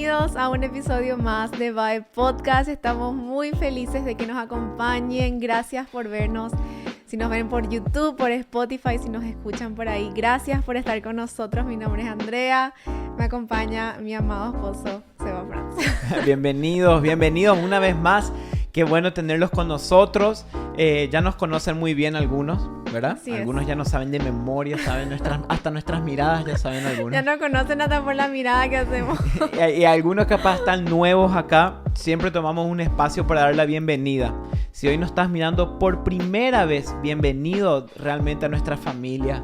Bienvenidos a un episodio más de Vibe Podcast. Estamos muy felices de que nos acompañen. Gracias por vernos. Si nos ven por YouTube, por Spotify, si nos escuchan por ahí, gracias por estar con nosotros. Mi nombre es Andrea. Me acompaña mi amado esposo, Seba Franz. Bienvenidos una vez más. Qué bueno tenerlos con nosotros. Ya nos conocen muy bien algunos, ¿verdad? Así algunos es. ya nos saben de memoria, saben hasta nuestras miradas ya saben algunos. Ya no conocen hasta por la mirada que hacemos. Y algunos capaz están nuevos acá. Siempre tomamos un espacio para dar la bienvenida. Si hoy nos estás mirando por primera vez, bienvenido realmente a nuestra familia.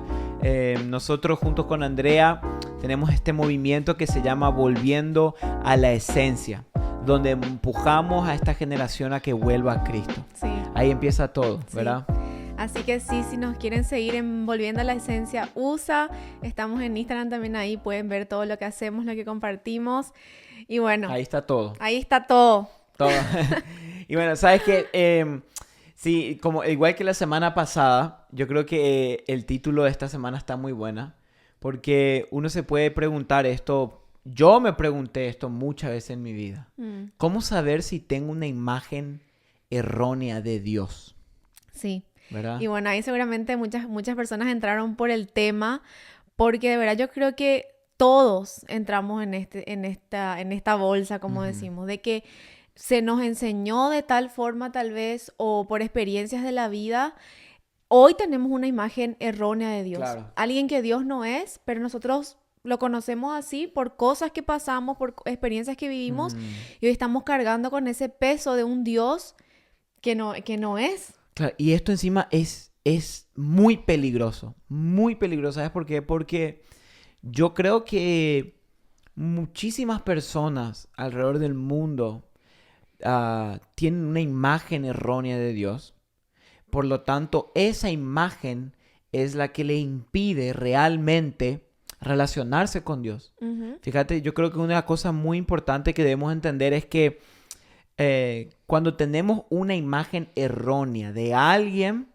Nosotros juntos con Andrea tenemos este movimiento que se llama Volviendo a la Esencia, donde empujamos a esta generación a que vuelva a Cristo. Sí. Ahí empieza todo, ¿verdad? Sí. Así que sí, si nos quieren seguir en Volviendo a la Esencia USA, estamos en Instagram también, ahí pueden ver todo lo que hacemos, lo que compartimos. Y bueno, Ahí está todo. ahí está todo. Todo. Y bueno, ¿sabes qué? Sí, como, igual que la semana pasada, yo creo que el título de esta semana está muy buena, porque uno se puede preguntar esto. Yo me pregunté esto muchas veces en mi vida. ¿Cómo saber si tengo una imagen errónea de Dios? Sí. ¿Verdad? Y bueno, ahí seguramente muchas personas entraron por el tema, porque de verdad yo creo que todos entramos en esta bolsa, como decimos, de que se nos enseñó de tal forma tal vez, o por experiencias de la vida. Hoy tenemos una imagen errónea de Dios. Claro. Alguien que Dios no es, pero nosotros lo conocemos así por cosas que pasamos, por experiencias que vivimos, y hoy estamos cargando con ese peso de un Dios que no es. Claro, y esto encima es muy peligroso, ¿sabes por qué? Porque yo creo que muchísimas personas alrededor del mundo tienen una imagen errónea de Dios. Por lo tanto, esa imagen es la que le impide realmente relacionarse con Dios. Fíjate, yo creo que una cosa muy importante que debemos entender es que cuando tenemos una imagen errónea de alguien,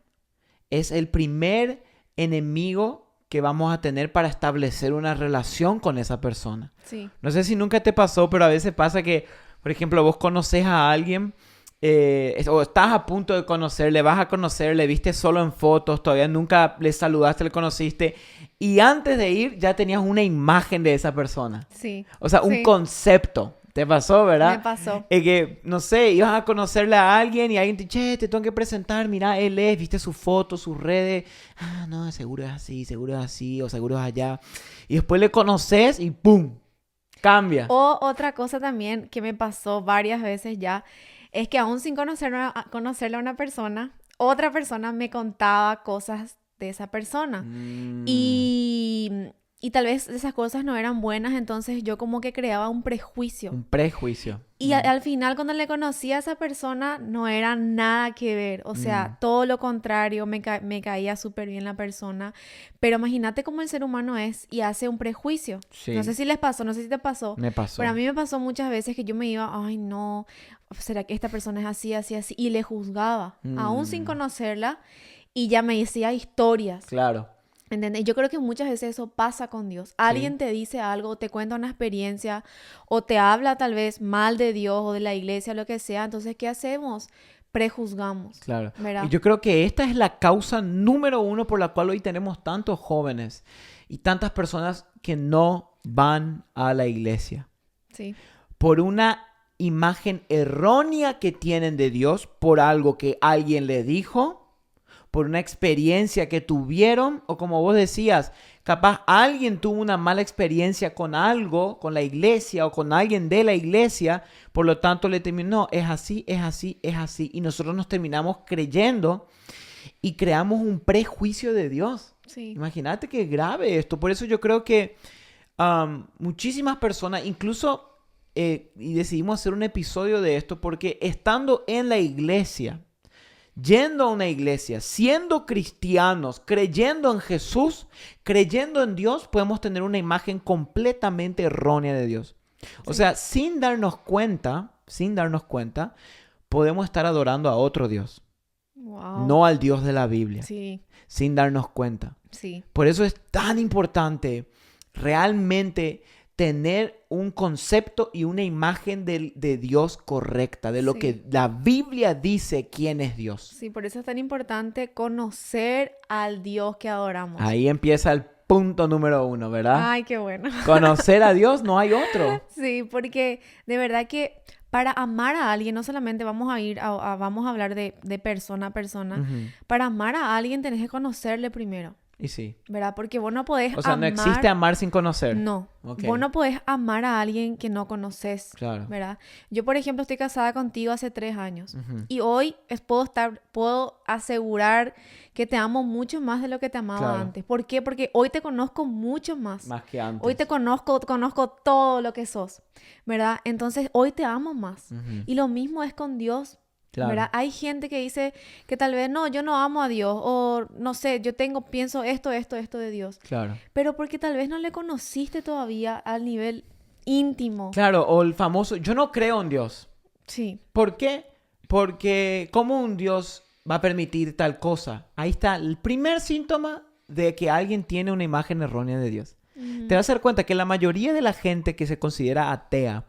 es el primer enemigo que vamos a tener para establecer una relación con esa persona. Sí. No sé si nunca te pasó, pero a veces pasa que, por ejemplo, vos conoces a alguien o estás a punto de conocerle, vas a conocerle, viste solo en fotos, todavía nunca le saludaste, le conociste, y antes de ir ya tenías una imagen de esa persona. Sí. O sea, un concepto. ¿Te pasó, verdad? Me pasó. Que, no sé, ibas a conocerle a alguien y alguien te dice, che, te tengo que presentar, mira, él es, viste sus fotos, sus redes. Ah, no, seguro es así, o seguro es allá. Y después le conoces y ¡pum! Cambia. O otra cosa también que me pasó varias veces ya, es que aún sin conocerle a una persona, otra persona me contaba cosas de esa persona. Y tal vez esas cosas no eran buenas, entonces yo como que creaba un prejuicio. Un prejuicio. Y al final, cuando le conocí a esa persona, no era nada que ver. O sea, todo lo contrario, me caía súper bien la persona. Pero imagínate cómo el ser humano es y hace un prejuicio. Sí. No sé si les pasó, no sé si te pasó. Me pasó. Pero a mí me pasó muchas veces que yo me iba, ay no, ¿será que esta persona es así, así, así? Y le juzgaba, aún sin conocerla. Y ya me decía historias. Claro. ¿Entendés? Yo creo que muchas veces eso pasa con Dios. Alguien te dice algo, te cuenta una experiencia o te habla tal vez mal de Dios o de la iglesia, lo que sea. Entonces, ¿qué hacemos? Prejuzgamos. Claro. ¿Verdad? Y yo creo que esta es la causa número uno por la cual hoy tenemos tantos jóvenes y tantas personas que no van a la iglesia. Sí. Por una imagen errónea que tienen de Dios, por algo que alguien le dijo, por una experiencia que tuvieron, o como vos decías, capaz alguien tuvo una mala experiencia con algo, con la iglesia o con alguien de la iglesia, por lo tanto le terminó, no, es así, y nosotros nos terminamos creyendo y creamos un prejuicio de Dios. Sí. Imagínate qué grave esto. Por eso yo creo que muchísimas personas, incluso, y decidimos hacer un episodio de esto, porque estando en la iglesia, yendo a una iglesia, siendo cristianos, creyendo en Jesús, creyendo en Dios, podemos tener una imagen completamente errónea de Dios. O sea, sin darnos cuenta, podemos estar adorando a otro Dios. Wow. No al Dios de la Biblia. Sí. Sin darnos cuenta. Sí. Por eso es tan importante realmente tener un concepto y una imagen de Dios correcta, de lo Sí. que la Biblia dice quién es Dios. Sí, por eso es tan importante conocer al Dios que adoramos. Ahí empieza el punto número 1, ¿verdad? Ay, qué bueno. Conocer a Dios, no hay otro. Sí, porque de verdad que para amar a alguien, no solamente vamos a ir vamos a hablar de persona a persona. Ujú. Para amar a alguien tenés que conocerle primero, Y sí. ¿verdad? Porque vos no podés O sea, no existe amar sin conocer. No, Ok. vos no podés amar a alguien que no conoces, Claro. ¿verdad? Yo, por ejemplo, estoy casada contigo hace 3 años Ujú. y hoy puedo asegurar que te amo mucho más de lo que te amaba Claro. antes. ¿Por qué? Porque hoy te conozco mucho más. Más que antes. Hoy te conozco todo lo que sos, ¿verdad? Entonces, hoy te amo más. Ujú. Y lo mismo es con Dios, Claro. ¿verdad? Hay gente que dice que tal vez, no, yo no amo a Dios, o no sé, pienso esto de Dios. Claro. Pero porque tal vez no le conociste todavía al nivel íntimo. Claro, o el famoso, yo no creo en Dios. Sí, ¿Por qué? Porque ¿cómo un Dios va a permitir tal cosa? Ahí está el primer síntoma de que alguien tiene una imagen errónea de Dios. Te vas a dar cuenta que la mayoría de la gente que se considera atea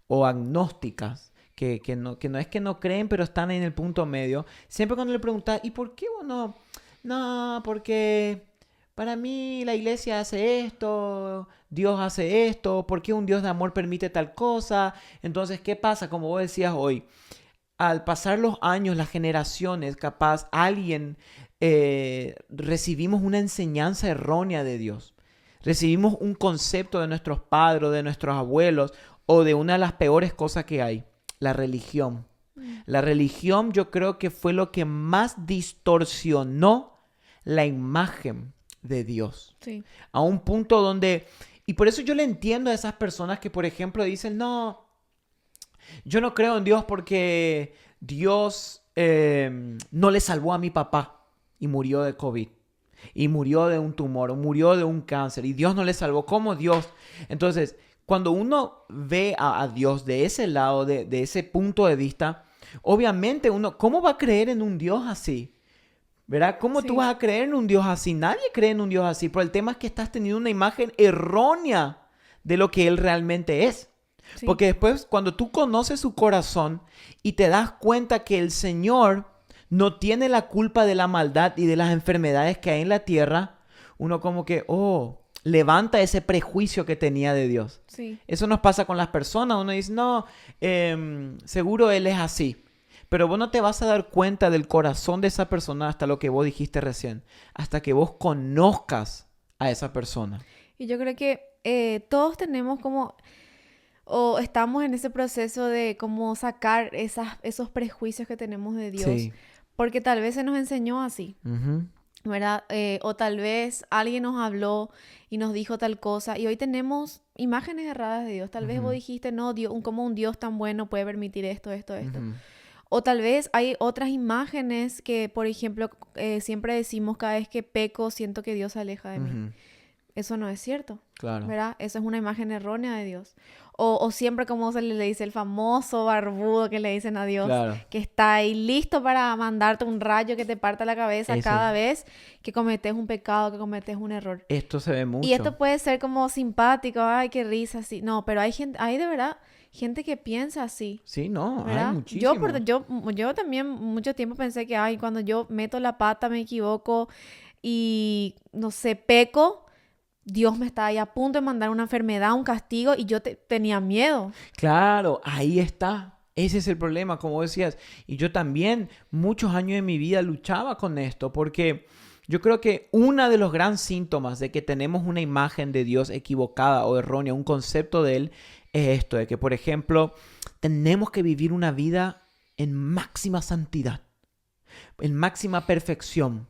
o agnósticas, que no es que no creen, pero están en el punto medio, siempre cuando le preguntas, ¿y por qué vos no? No, porque para mí la iglesia hace esto, Dios hace esto, ¿por qué un Dios de amor permite tal cosa? Entonces, ¿qué pasa? Como vos decías hoy, al pasar los años, las generaciones, capaz alguien recibimos una enseñanza errónea de Dios. Recibimos un concepto de nuestros padres, o de nuestros abuelos, o de una de las peores cosas que hay, la religión. La religión yo creo que fue lo que más distorsionó la imagen de Dios. sí, A un punto donde... Y por eso yo le entiendo a esas personas que, por ejemplo, dicen, no, yo no creo en Dios porque Dios no le salvó a mi papá y murió de COVID. Y murió de un tumor, o murió de un cáncer, y Dios no le salvó. ¿Cómo Dios? Entonces, cuando uno ve a Dios de ese lado, de ese punto de vista, obviamente uno, ¿cómo va a creer en un Dios así? ¿Verdad? ¿Cómo Sí. tú vas a creer en un Dios así? Nadie cree en un Dios así, pero el tema es que estás teniendo una imagen errónea de lo que Él realmente es. sí. Porque después, cuando tú conoces su corazón y te das cuenta que el Señor no tiene la culpa de la maldad y de las enfermedades que hay en la tierra, uno como que, levanta ese prejuicio que tenía de Dios. Sí, Eso nos pasa con las personas. Uno dice, no, seguro Él es así. Pero vos no te vas a dar cuenta del corazón de esa persona hasta lo que vos dijiste recién. Hasta que vos conozcas a esa persona. y yo creo que todos tenemos como, o estamos en ese proceso de como sacar esos prejuicios que tenemos de Dios, Sí. porque tal vez se nos enseñó así, Ujú. ¿verdad? O tal vez alguien nos habló y nos dijo tal cosa y hoy tenemos imágenes erradas de Dios. Tal vez vos Ujú. dijiste, no, Dios, como un Dios tan bueno puede permitir esto. Ujú. O tal vez hay otras imágenes que, por ejemplo, siempre decimos cada vez que peco, siento que Dios se aleja de mí. Ujú. Eso no es cierto, Claro. ¿verdad? Eso es una imagen errónea de Dios. O siempre como se le dice el famoso barbudo que le dicen a Dios, Claro. que está ahí listo para mandarte un rayo que te parta la cabeza Ese. cada vez que cometes un pecado, que cometes un error. Esto se ve mucho. Y esto puede ser como simpático, ay, qué risa, así. No, pero hay gente, hay de verdad gente que piensa así. Sí, no, ¿Verdad? hay muchísimo. Yo también mucho tiempo pensé que, ay, cuando yo meto la pata, me equivoco y, no sé, peco, Dios me está ahí a punto de mandar una enfermedad, un castigo, y yo tenía miedo. Claro, ahí está. Ese es el problema, como decías. Y yo también muchos años de mi vida luchaba con esto, porque yo creo que uno de los grandes síntomas de que tenemos una imagen de Dios equivocada o errónea, un concepto de Él, es esto, de que, por ejemplo, tenemos que vivir una vida en máxima santidad, en máxima perfección.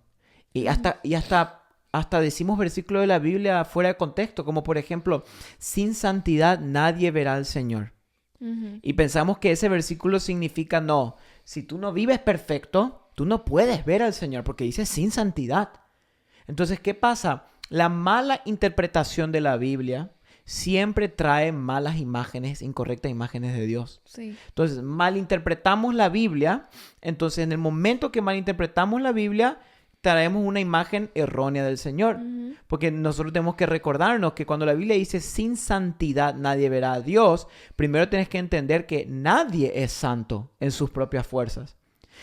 Y hasta decimos versículos de la Biblia fuera de contexto, como por ejemplo, sin santidad nadie verá al Señor. Ujú. Y pensamos que ese versículo significa, no, si tú no vives perfecto, tú no puedes ver al Señor, porque dice sin santidad. Entonces, ¿qué pasa? La mala interpretación de la Biblia siempre trae malas imágenes, incorrectas imágenes de Dios. Sí, Entonces, malinterpretamos la Biblia. Entonces, en el momento que malinterpretamos la Biblia, traemos una imagen errónea del Señor. ujú. Porque nosotros tenemos que recordarnos que cuando la Biblia dice sin santidad nadie verá a Dios, primero tienes que entender que nadie es santo en sus propias fuerzas.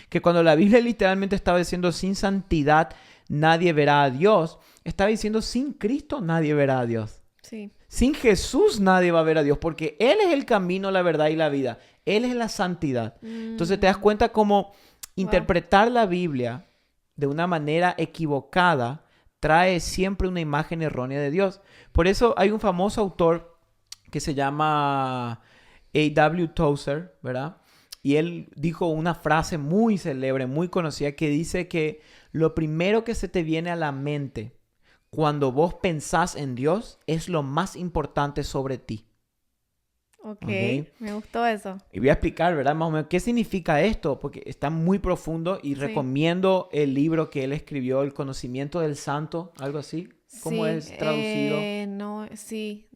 Que cuando la Biblia literalmente estaba diciendo sin santidad nadie verá a Dios, estaba diciendo sin Cristo nadie verá a Dios. Sí. Sin Jesús nadie va a ver a Dios porque Él es el camino, la verdad y la vida. Él es la santidad. Entonces te das cuenta cómo interpretar la Biblia de una manera equivocada trae siempre una imagen errónea de Dios. Por eso hay un famoso autor que se llama A.W. Tozer, ¿verdad? Y él dijo una frase muy célebre, muy conocida, que dice que lo primero que se te viene a la mente cuando vos pensás en Dios es lo más importante sobre ti. Ok, me gustó eso. Y voy a explicar, ¿verdad? Más o menos, ¿qué significa esto? Porque está muy profundo y recomiendo el libro que él escribió, El conocimiento del santo, algo así. ¿Cómo es traducido?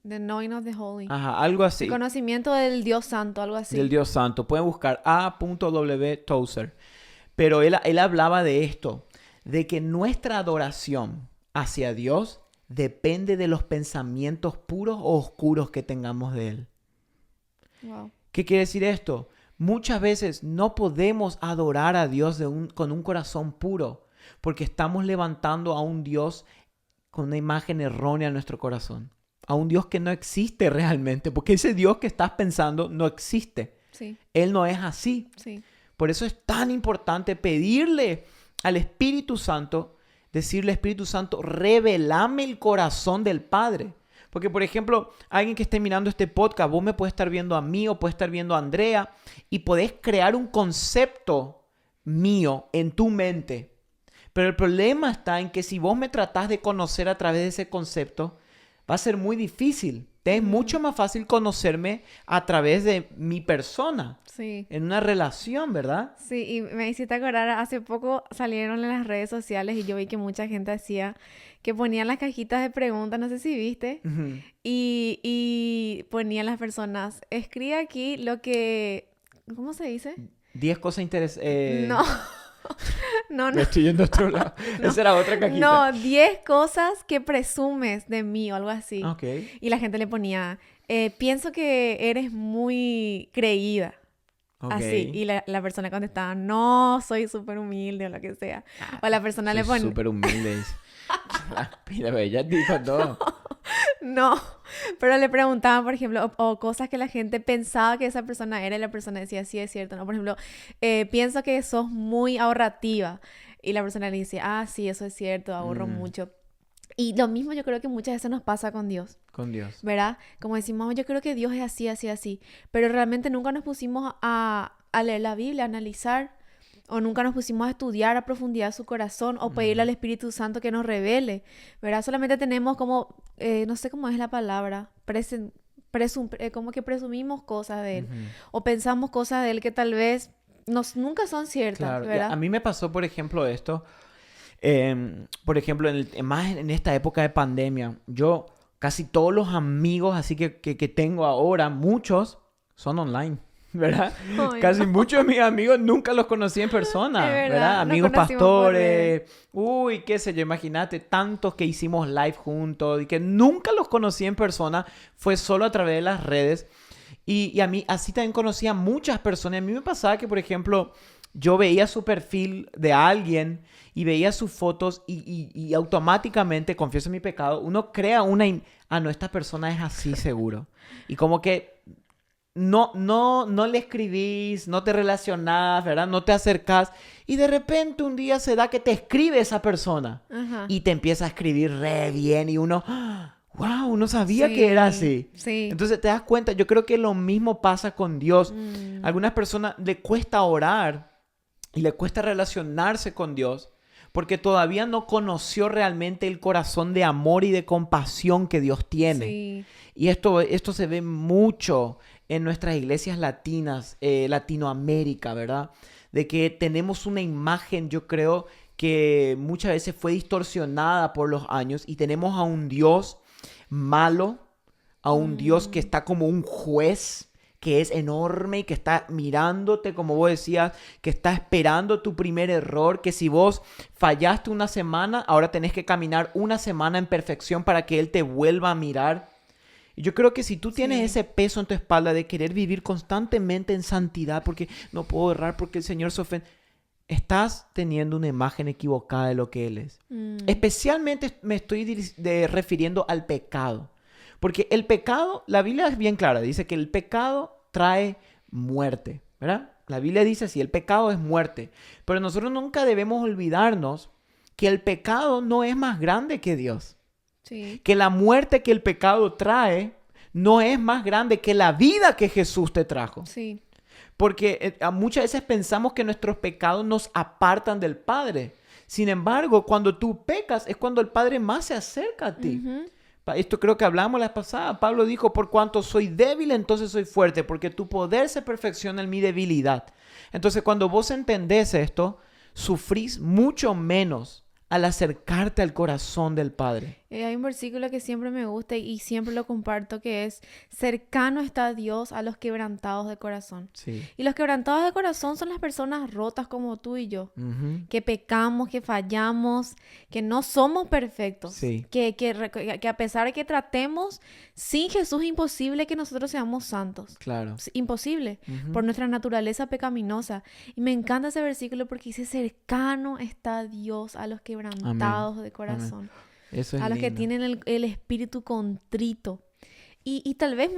The Knowing of the Holy. Ajá, algo así. El conocimiento del Dios Santo, algo así. Del Dios Santo. Pueden buscar A.W. Tozer. Pero él hablaba de esto, de que nuestra adoración hacia Dios depende de los pensamientos puros o oscuros que tengamos de Él. Wow. ¿Qué quiere decir esto? Muchas veces no podemos adorar a Dios con un corazón puro porque estamos levantando a un Dios con una imagen errónea en nuestro corazón. A un Dios que no existe realmente, porque ese Dios que estás pensando no existe. Sí. Él no es así. Sí. Por eso es tan importante pedirle al Espíritu Santo, decirle, Espíritu Santo, revelame el corazón del Padre. Porque, por ejemplo, alguien que esté mirando este podcast, vos me puedes estar viendo a mí o puedes estar viendo a Andrea y podés crear un concepto mío en tu mente. Pero el problema está en que si vos me tratás de conocer a través de ese concepto, va a ser muy difícil. Te es mucho más fácil conocerme a través de mi persona. Sí. En una relación, ¿verdad? Sí, y me hiciste acordar, hace poco salieron en las redes sociales y yo vi que mucha gente hacía, que ponían las cajitas de preguntas, no sé si viste, Uh-huh. y ponían las personas, escribe aquí lo que, ¿cómo se dice? 10 cosas interesantes. No, no. Me estoy yendo a otro lado. No. Esa era otra cajita. No, 10 cosas que presumes de mí o algo así. Ok. Y la gente le ponía, pienso que eres muy creída. Ok. Así, y la persona contestaba, no, soy súper humilde o lo que sea. O la persona le ponía, súper humilde. Mira, ella dijo todo. no, pero le preguntaban, por ejemplo, o cosas que la gente pensaba que esa persona era y la persona decía, sí, es cierto, ¿no? Por ejemplo, pienso que sos muy ahorrativa y la persona le dice, ah, sí, eso es cierto, ahorro mucho. Y lo mismo yo creo que muchas veces nos pasa con Dios. Con Dios. ¿Verdad? Como decimos, yo creo que Dios es así, así, así. Pero realmente nunca nos pusimos a leer la Biblia, a analizar. O nunca nos pusimos a estudiar a profundidad su corazón. O pedirle al Espíritu Santo que nos revele. ¿Verdad? Solamente tenemos como, no sé cómo es la palabra, como que presumimos cosas de Él. Uh-huh. O pensamos cosas de Él que tal vez nunca son ciertas, Claro. ¿verdad? A mí me pasó, por ejemplo, esto. Por ejemplo, más en esta época de pandemia, yo casi todos los amigos así que tengo ahora, muchos son online, ¿verdad? Ay, Casi no. muchos de mis amigos nunca los conocí en persona, Es verdad, ¿verdad? nos Amigos conocimos por pastores, uy, qué sé yo, imagínate, tantos que hicimos live juntos y que nunca los conocí en persona, fue solo a través de las redes. Y a mí así también conocía a muchas personas. A mí me pasaba que, por ejemplo, yo veía su perfil de alguien y veía sus fotos y automáticamente, confieso mi pecado, uno crea no, esta persona es así seguro. Y como que no le escribís, no te relacionás, ¿verdad? No te acercás. Y de repente un día se da que te escribe esa persona. Ajá. Y te empieza a escribir re bien y uno, wow, no sabía Sí, que era así. sí. Entonces te das cuenta, yo creo que lo mismo pasa con Dios. A algunas personas le cuesta orar y le cuesta relacionarse con Dios porque todavía no conoció realmente el corazón de amor y de compasión que Dios tiene. Sí. Y esto se ve mucho en nuestras iglesias latinas, Latinoamérica, ¿verdad? De que tenemos una imagen, yo creo, que muchas veces fue distorsionada por los años y tenemos a un Dios malo, a un Dios que está como un juez que es enorme y que está mirándote, como vos decías, que está esperando tu primer error, que si vos fallaste una semana, ahora tenés que caminar una semana en perfección para que Él te vuelva a mirar. Y yo creo que si tú tienes ese peso en tu espalda de querer vivir constantemente en santidad, porque no puedo errar porque el Señor se ofende, estás teniendo una imagen equivocada de lo que Él es. Especialmente me estoy refiriendo al pecado. Porque el pecado, la Biblia es bien clara, dice que el pecado trae muerte, ¿verdad? La Biblia dice así, el pecado es muerte. Pero nosotros nunca debemos olvidarnos que el pecado no es más grande que Dios. Sí. Que la muerte que el pecado trae no es más grande que la vida que Jesús te trajo. Sí. Porque muchas veces pensamos que nuestros pecados nos apartan del Padre. Sin embargo, cuando tú pecas es cuando el Padre más se acerca a ti. Esto creo que hablamos la pasada. Pablo dijo, por cuanto soy débil, entonces soy fuerte, porque tu poder se perfecciona en mi debilidad. Entonces, cuando vos entendés esto, sufrís mucho menos al acercarte al corazón del Padre. Hay un versículo que siempre me gusta y siempre lo comparto, que es: cercano está Dios a los quebrantados de corazón. Sí. Y los quebrantados de corazón son las personas rotas como tú y yo, que pecamos, que fallamos, que no somos perfectos, Sí. que a pesar de que tratemos, sin Jesús es imposible que nosotros seamos santos. Claro. Es imposible, por nuestra naturaleza pecaminosa. Y me encanta ese versículo porque dice: cercano está Dios a los quebrantados de corazón. Eso es a los que lindo. tienen el espíritu contrito. Y tal vez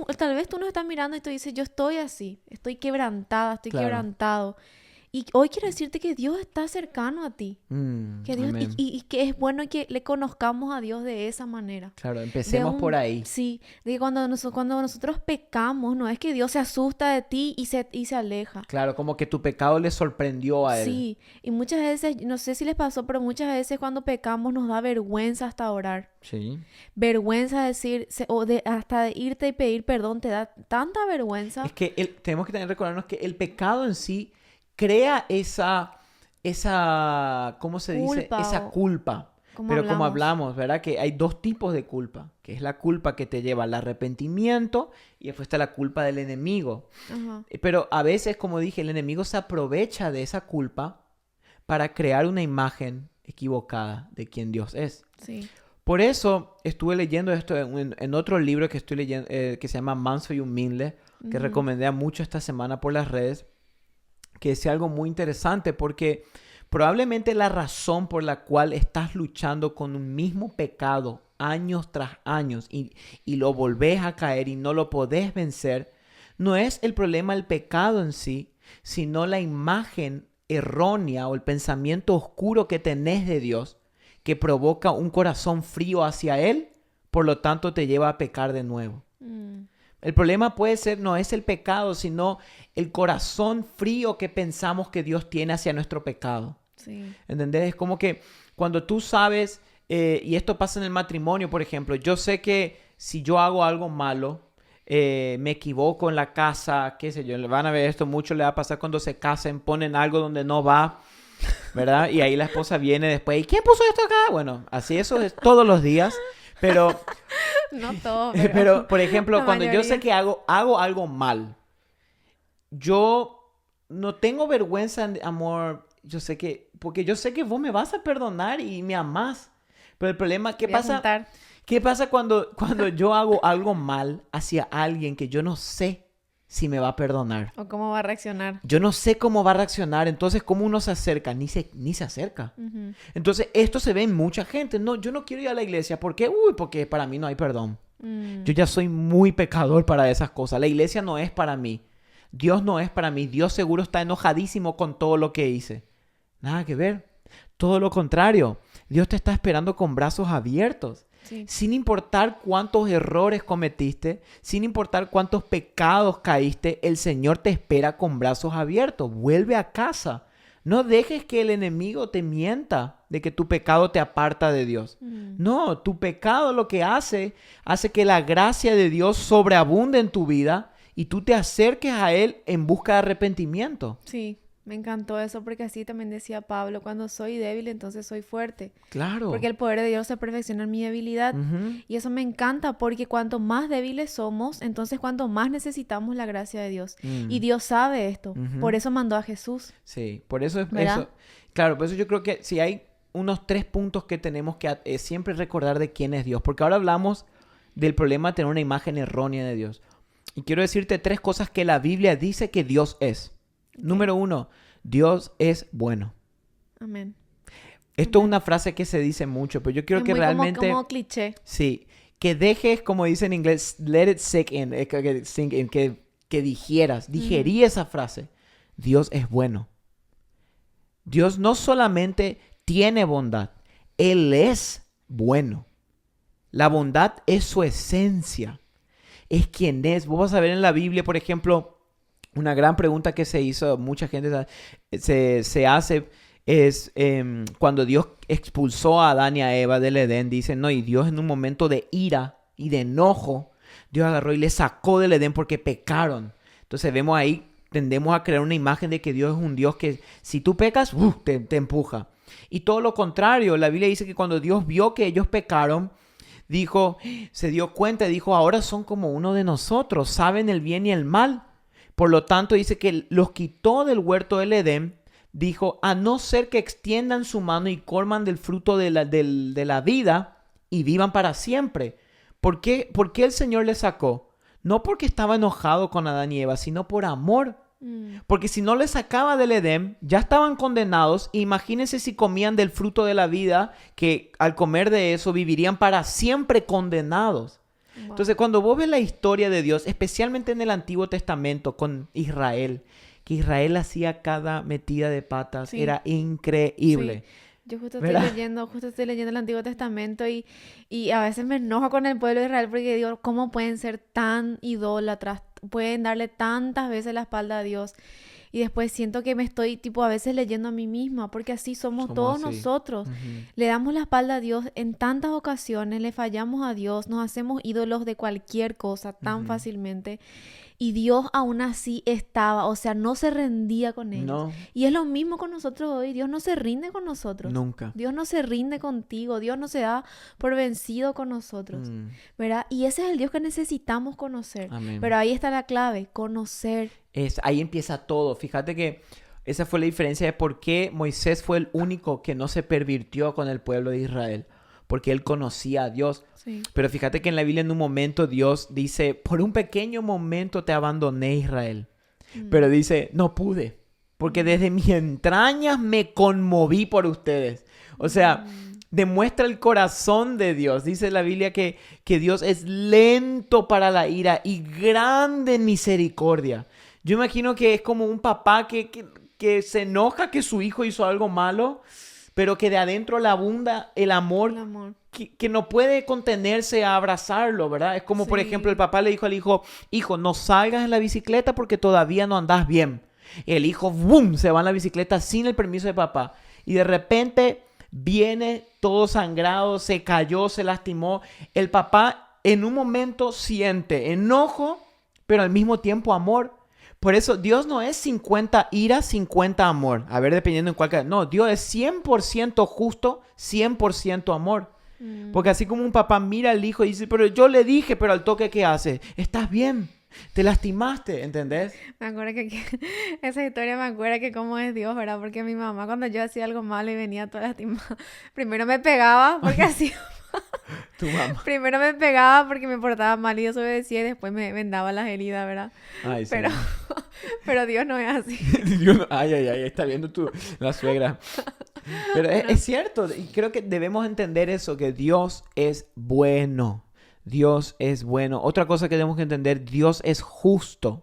tú nos estás mirando y tú dices: yo estoy así, estoy quebrantada, estoy Claro. quebrantado. Y hoy quiero decirte que Dios está cercano a ti. Que Dios, Amén. y que es bueno que le conozcamos a Dios de esa manera. Claro, empecemos por ahí. Sí, de que cuando nosotros pecamos, no es que Dios se asusta de ti y se aleja. Claro, como que tu pecado le sorprendió a Él. Sí, y muchas veces, no sé si les pasó, pero muchas veces cuando pecamos nos da vergüenza hasta orar. Sí. Vergüenza decir, hasta de irte y pedir perdón, te da tanta vergüenza. Es que tenemos que también recordarnos que el pecado en sí crea esa ¿cómo se dice? Culpa Esa culpa. como Pero como hablamos. hablamos, ¿verdad? Que hay dos tipos de culpa, que es la culpa que te lleva al arrepentimiento y después está la culpa del enemigo. Ajá. Pero a veces, como dije, el enemigo se aprovecha de esa culpa para crear una imagen equivocada de quién Dios es. Sí. Por eso estuve leyendo esto en otro libro que estoy leyendo, que se llama Manso y Humilde, que recomendé mucho esta semana por las redes, que es algo muy interesante porque probablemente la razón por la cual estás luchando con un mismo pecado años tras años y lo volvés a caer y no lo podés vencer, no es el problema el pecado en sí, sino la imagen errónea o el pensamiento oscuro que tenés de Dios, que provoca un corazón frío hacia Él, por lo tanto te lleva a pecar de nuevo. El problema puede ser, no es el pecado, sino el corazón frío que pensamos que Dios tiene hacia nuestro pecado. Sí. ¿Entendés? Es como que cuando tú sabes, y esto pasa en el matrimonio, por ejemplo, yo sé que si yo hago algo malo, me equivoco en la casa, qué sé yo, van a ver esto, mucho le va a pasar cuando se casen, ponen algo donde no va, ¿verdad? Y ahí la esposa viene después, ¿y quién puso esto acá? Bueno, así eso es todos los días, pero... No todo, Pero, por ejemplo, la cuando yo mayoría. sé que hago algo mal, yo no tengo vergüenza, amor, porque yo sé que vos me vas a perdonar y me amás. Pero el problema, ¿qué Voy a pasa? juntar. ¿Qué pasa cuando yo hago algo mal hacia alguien que yo no sé si me va a perdonar? O cómo va a reaccionar. Yo no sé cómo va a reaccionar, entonces ¿cómo uno se acerca? Ni se acerca. Entonces esto se ve en mucha gente. No, yo no quiero ir a la iglesia. ¿Por qué? Porque para mí no hay perdón. Yo ya soy muy pecador para esas cosas. La iglesia no es para mí. Dios no es para mí. Dios seguro está enojadísimo con todo lo que hice. Nada que ver. Todo lo contrario. Dios te está esperando con brazos abiertos. Sí. Sin importar cuántos errores cometiste, sin importar cuántos pecados caíste, el Señor te espera con brazos abiertos. Vuelve a casa. No dejes que el enemigo te mienta de que tu pecado te aparta de Dios. No, tu pecado lo que hace que la gracia de Dios sobreabunde en tu vida y tú te acerques a Él en busca de arrepentimiento. Sí, Me encantó eso porque así también decía Pablo, cuando soy débil, entonces soy fuerte. Claro. Porque el poder de Dios se perfecciona en mi debilidad. Ujú. Y eso me encanta porque cuanto más débiles somos, entonces cuanto más necesitamos la gracia de Dios. Y Mm. Dios sabe esto. Por Ujú. eso mandó a Jesús, Sí, por eso es ¿verdad? eso. Claro, por eso yo creo que si hay unos 3 puntos que tenemos que siempre recordar de quién es Dios. Porque ahora hablamos del problema de tener una imagen errónea de Dios. Y quiero decirte 3 cosas que la Biblia dice que Dios es. Ok. Número 1, Dios es bueno. Amén. Esto es Amén. una frase que se dice mucho, pero yo quiero Es que muy realmente, como cliché. sí, que dejes, como dice en inglés, let it sink in, sink in, que digerí esa frase. Dios es bueno. Dios no solamente tiene bondad, Él es bueno. La bondad es su esencia, es quien es. Vos vas a ver en la Biblia, por ejemplo, una gran pregunta que se hizo, mucha gente se hace, es cuando Dios expulsó a Adán y a Eva del Edén, dicen, no, y Dios en un momento de ira y de enojo, Dios agarró y le sacó del Edén porque pecaron. Entonces vemos ahí, tendemos a crear una imagen de que Dios es un Dios que si tú pecas, te empuja. Y todo lo contrario, la Biblia dice que cuando Dios vio que ellos pecaron, dijo, se dio cuenta y dijo, ahora son como uno de nosotros, saben el bien y el mal. Por lo tanto, dice que los quitó del huerto del Edén, dijo, a no ser que extiendan su mano y coman del fruto de la vida y vivan para siempre. ¿Por qué el Señor les sacó? No porque estaba enojado con Adán y Eva, sino por amor. Porque si no les sacaba del Edén, ya estaban condenados. Imagínense si comían del fruto de la vida, que al comer de eso vivirían para siempre condenados. Wow. Entonces, cuando vos ves la historia de Dios, especialmente en el Antiguo Testamento con Israel, que Israel hacía cada metida de patas, Sí. era increíble. Sí. Yo justo ¿Verdad? estoy leyendo el Antiguo Testamento y a veces me enojo con el pueblo de Israel porque digo, ¿cómo pueden ser tan idólatras? Pueden darle tantas veces la espalda a Dios. Y después siento que me estoy, tipo, a veces leyendo a mí misma, porque así somos Somos todos así. nosotros. Ujú. Le damos la espalda a Dios en tantas ocasiones, le fallamos a Dios, nos hacemos ídolos de cualquier cosa tan Ujú. fácilmente. Y Dios aún así estaba, o sea, no se rendía con ellos. No, Y es lo mismo con nosotros hoy. Dios no se rinde con nosotros. nunca. Dios no se rinde contigo. Dios no se da por vencido con nosotros. Mm, ¿Verdad? Y ese es el Dios que necesitamos conocer. amén. Pero ahí está la clave, conocer. Ahí empieza todo. Fíjate que esa fue la diferencia de por qué Moisés fue el único que no se pervirtió con el pueblo de Israel. Porque él conocía a Dios. Sí. Pero fíjate que en la Biblia en un momento Dios dice, por un pequeño momento te abandoné, Israel. Pero dice, no pude, porque desde mis entrañas me conmoví por ustedes. O sea, demuestra el corazón de Dios. Dice la Biblia que Dios es lento para la ira y grande en misericordia. Yo imagino que es como un papá que se enoja que su hijo hizo algo malo, pero que de adentro le abunda el amor. El amor. Que no puede contenerse a abrazarlo, ¿verdad? Es como, por Sí. ejemplo, el papá le dijo al hijo, hijo, no salgas en la bicicleta porque todavía no andas bien. El hijo, ¡boom!, se va en la bicicleta sin el permiso de papá. Y de repente viene todo sangrado, se cayó, se lastimó. El papá en un momento siente enojo, pero al mismo tiempo amor. Por eso Dios no es 50 ira, 50 amor. A ver, dependiendo en cuál caso. No, Dios es 100% justo, 100% amor. Porque así como un papá mira al hijo y dice, pero yo le dije, pero al toque, ¿qué hace? Estás bien, te lastimaste, ¿entendés? Me acuerdo que esa historia me acuerda que cómo es Dios, ¿verdad? Porque mi mamá cuando yo hacía algo malo y venía toda lastimada, primero me pegaba porque así... Tu mamá. Primero me pegaba porque me portaba mal y desobedecía y después me vendaba las heridas, ¿verdad? Ay, sí. Pero Dios no es así. Ay, está viendo la suegra. Pero es cierto, y creo que debemos entender eso, que Dios es bueno. Dios es bueno. Otra cosa que tenemos que entender, Dios es justo.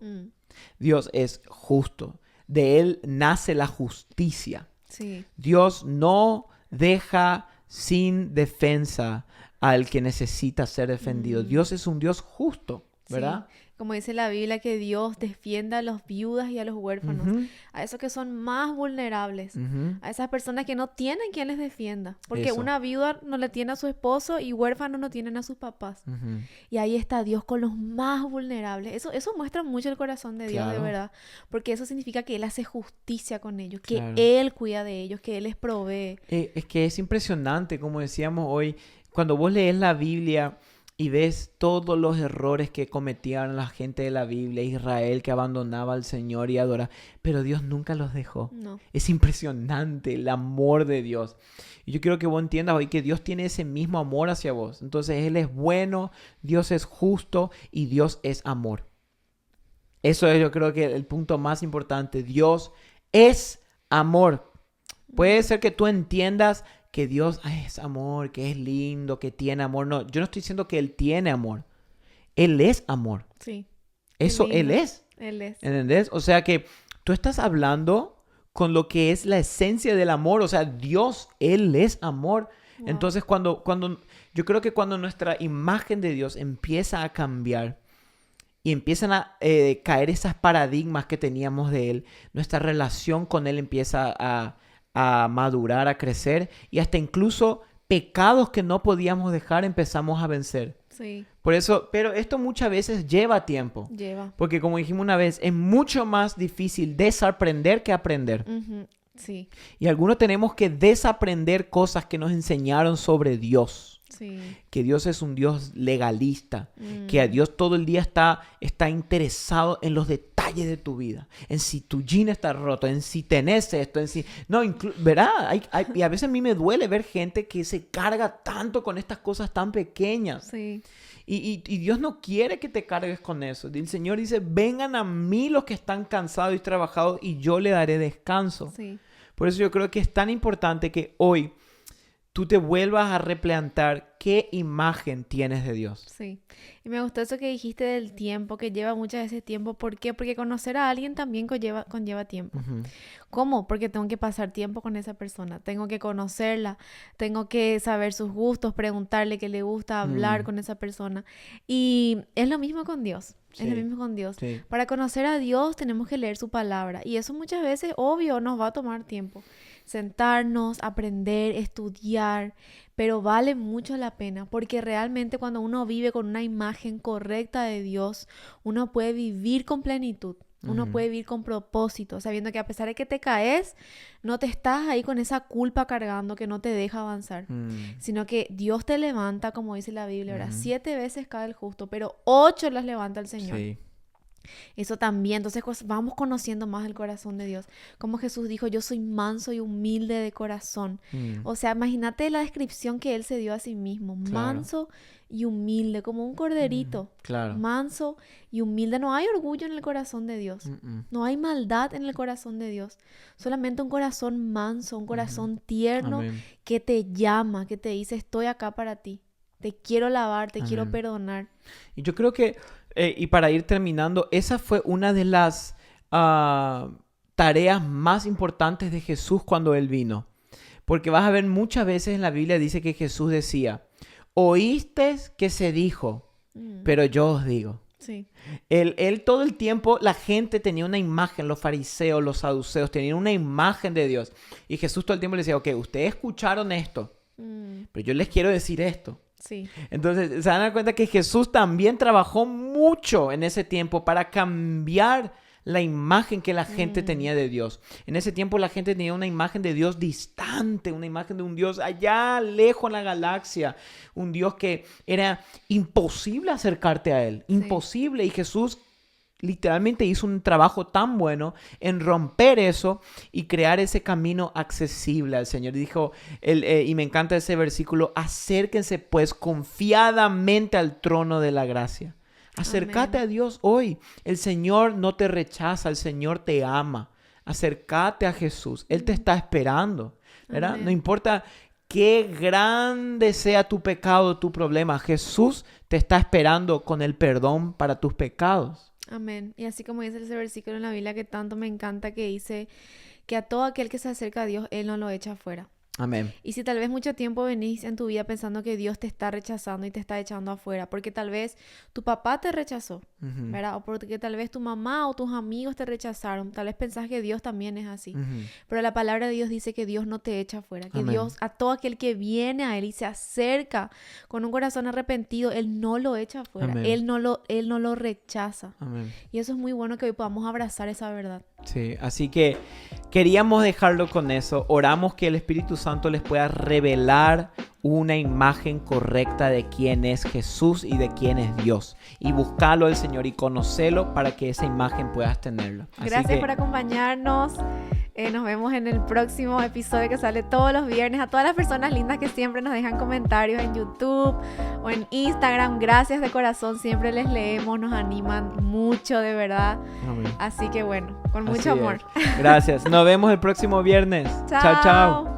Dios es justo. De Él nace la justicia. Sí. Dios no deja sin defensa al que necesita ser defendido. Dios es un Dios justo. ¿verdad? Sí, como dice la Biblia, que Dios defienda a los viudas y a los huérfanos, Ujú, a esos que son más vulnerables, ujú. a esas personas que no tienen quien les defienda, porque Eso. una viuda no le tiene a su esposo y huérfanos no tienen a sus papás. Ujú. Y ahí está Dios con los más vulnerables. Eso muestra mucho el corazón de Dios, de Claro, verdad, porque eso significa que Él hace justicia con ellos, que claro. Él cuida de ellos, que Él les provee. Es que es impresionante, como decíamos hoy, cuando vos lees la Biblia y ves todos los errores que cometían la gente de la Biblia, Israel que abandonaba al Señor y adoraba, pero Dios nunca los dejó. No, Es impresionante el amor de Dios. Y yo quiero que vos entiendas hoy que Dios tiene ese mismo amor hacia vos. Entonces Él es bueno, Dios es justo y Dios es amor. Eso es, yo creo que el punto más importante. Dios es amor. Puede ser que tú entiendas que Dios es amor, que es lindo, que tiene amor. No, yo no estoy diciendo que Él tiene amor. Él es amor. sí, qué Eso Él lindo. es. Él es. ¿Entendés? O sea que tú estás hablando con lo que es la esencia del amor. O sea, Dios, Él es amor. Wow. Entonces, cuando yo creo que cuando nuestra imagen de Dios empieza a cambiar y empiezan a caer esas paradigmas que teníamos de Él, nuestra relación con Él empieza a madurar, a crecer y hasta incluso pecados que no podíamos dejar empezamos a vencer. Sí, Por eso, pero esto muchas veces lleva tiempo. lleva. Porque como dijimos una vez, es mucho más difícil desaprender que aprender. Ujú, sí, Y algunos tenemos que desaprender cosas que nos enseñaron sobre Dios. sí. Que Dios es un Dios legalista. Que a Dios todo el día está interesado en los detalles de tu vida. En si tu jean está roto, en si tenés esto, en si... No, ¿verdad? Y a veces a mí me duele ver gente que se carga tanto con estas cosas tan pequeñas. Sí, Y Dios no quiere que te cargues con eso. El Señor dice, vengan a mí los que están cansados y trabajados y yo le daré descanso. sí. Por eso yo creo que es tan importante que hoy tú te vuelvas a replantear qué imagen tienes de Dios. Sí, y me gustó eso que dijiste del tiempo, que lleva muchas veces tiempo. ¿Por qué? Porque conocer a alguien también conlleva tiempo. Ujú. ¿Cómo? Porque tengo que pasar tiempo con esa persona, tengo que conocerla, tengo que saber sus gustos, preguntarle qué le gusta, hablar Mm, con esa persona. Y es lo mismo con Dios, es lo sí, mismo con Dios. sí. Para conocer a Dios tenemos que leer su palabra y eso muchas veces, obvio, nos va a tomar tiempo. Sentarnos, aprender, estudiar, pero vale mucho la pena porque realmente cuando uno vive con una imagen correcta de Dios, uno puede vivir con plenitud. Uno Ujú. puede vivir con propósito, sabiendo que a pesar de que te caes, no te estás ahí con esa culpa cargando que no te deja avanzar, Mm, sino que Dios te levanta, como dice la Biblia, ¿verdad? ujú. 7 veces cae el justo, pero 8 las levanta el Señor. Sí. Eso también, entonces vamos conociendo más el corazón de Dios. Como Jesús dijo, yo soy manso y humilde de corazón. Mm, O sea, imagínate la descripción que Él se dio a sí mismo, claro. manso y humilde, como un corderito, Claro. manso y humilde. No hay orgullo en el corazón de Dios. Mm. No hay maldad en el corazón de Dios. Solamente un corazón manso, un corazón tierno Amén. que te llama, que te dice, estoy acá para ti. Te quiero lavar, te quiero Amén. perdonar. Y yo creo que, y para ir terminando, esa fue una de las tareas más importantes de Jesús cuando Él vino. Porque vas a ver muchas veces en la Biblia dice que Jesús decía, oíste que se dijo, Mm, pero yo os digo. sí, Él todo el tiempo, la gente tenía una imagen, los fariseos, los saduceos, tenían una imagen de Dios. Y Jesús todo el tiempo le decía, ok, ustedes escucharon esto, pero yo les quiero decir esto. sí, Entonces, se dan a dar cuenta que Jesús también trabajó mucho en ese tiempo para cambiar la imagen que la gente tenía de Dios. En ese tiempo la gente tenía una imagen de Dios distante, una imagen de un Dios allá lejos en la galaxia, un Dios que era imposible acercarte a Él, imposible. Y Jesús literalmente hizo un trabajo tan bueno en romper eso y crear ese camino accesible al Señor. Y dijo, y me encanta ese versículo, acérquense pues confiadamente al trono de la gracia. Acércate Amén. a Dios hoy. El Señor no te rechaza, el Señor te ama. Acércate a Jesús. Él te está esperando, ¿verdad? Amén. No importa qué grande sea tu pecado, tu problema. Jesús te está esperando con el perdón para tus pecados. Amén. Y así como dice ese versículo en la Biblia que tanto me encanta, que dice que a todo aquel que se acerca a Dios, Él no lo echa afuera. Amén. Y si tal vez mucho tiempo venís en tu vida pensando que Dios te está rechazando y te está echando afuera, porque tal vez tu papá te rechazó, Ujú, ¿verdad? O porque tal vez tu mamá o tus amigos te rechazaron, tal vez pensás que Dios también es así. ujú. Pero la palabra de Dios dice que Dios no te echa afuera, que Amén. Dios, a todo aquel que viene a Él y se acerca con un corazón arrepentido, Él no lo echa afuera, Amén. Él no lo rechaza. Amén. Y eso es muy bueno que hoy podamos abrazar esa verdad. Sí, así que queríamos dejarlo con eso. Oramos que el Espíritu Santo les pueda revelar una imagen correcta de quién es Jesús y de quién es Dios. Y buscarlo al Señor y conocerlo para que esa imagen puedas tenerlo. Así Gracias que, por acompañarnos. Nos vemos en el próximo episodio que sale todos los viernes. A todas las personas lindas que siempre nos dejan comentarios en YouTube o en Instagram, gracias de corazón. Siempre les leemos, nos animan mucho, de verdad. amén. Así que bueno, con Así mucho amor. es. Gracias. Nos vemos el próximo viernes. Chao, chao.